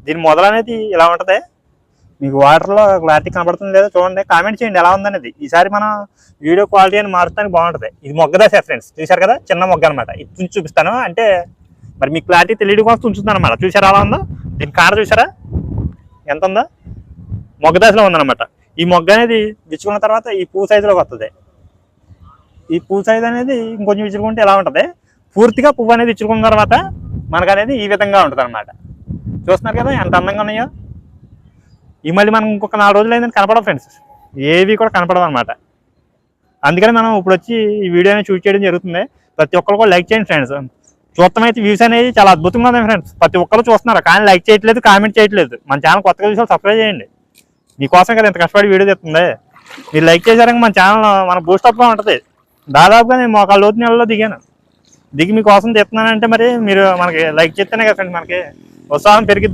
దీని మొదలు అనేది ఇలా ఉంటుంది. మీకు వాటర్లో క్లారిటీ కనబడుతుంది లేదా చూడండి, కామెంట్ చేయండి ఎలా ఉందనేది. ఈసారి మనం వీడియో క్వాలిటీ అని మారుతానికి బాగుంటుంది. ఇది మొగ్గ దశ ఫ్రెండ్స్, చూశారు కదా, చిన్న మొగ్గ అనమాట. ఇది తుంచి చూపిస్తాను, అంటే మరి మీకు క్లారిటీ తెలియడం కోసం తుంచుతుంది అనమాట. చూసారా ఎలా ఉందో, దీని కాడ చూసారా ఎంత ఉందో, మొగ్గ దశలో ఉందన్నమాట. ఈ మొగ్గ అనేది విచ్చుకున్న తర్వాత ఈ పూ సైజులోకి వస్తుంది. ఈ పూ సైజు అనేది ఇంకొంచెం విచ్చుకుంటే ఎలా ఉంటుంది, పూర్తిగా పువ్వు అనేది విచ్చుకున్న తర్వాత మనకు అనేది ఈ విధంగా ఉంటుంది అనమాట. చూస్తున్నారు కదా ఎంత అందంగా ఉన్నాయో. ఈ మళ్ళీ మనం ఇంకొక 4 రోజులు అయిందని కనపడవు ఫ్రెండ్స్, ఏవి కూడా కనపడవు అనమాట. అందుకని మనం ఇప్పుడు వచ్చి ఈ వీడియో అనేది షూట్ చేయడం జరుగుతుంది. ప్రతి ఒక్కరు కూడా లైక్ చేయండి ఫ్రెండ్స్. చూడటం అయితే వ్యూస్ అనేది చాలా అద్భుతంగా ఉన్నాయి ఫ్రెండ్స్. ప్రతి ఒక్కరు చూస్తున్నారు కానీ లైక్ చేయట్లేదు, కామెంట్ చేయట్లేదు. మన ఛానల్ కొత్తగా చూసి సబ్స్క్రైబ్ చేయండి. మీకోసం కదా ఇంత కష్టపడి వీడియో తెస్తుంది. మీరు లైక్ చేశారని మన ఛానల్ మన బూస్టప్గా ఉంటుంది. దాదాపుగా నేను మోకాళ్ళ లోతు నెలలో దిగి మీకోసం తెస్తున్నానంటే మరి మీరు మనకి లైక్ చేస్తేనే కదా ఫ్రెండ్స్ మనకి ఉత్సాహం పెరిగి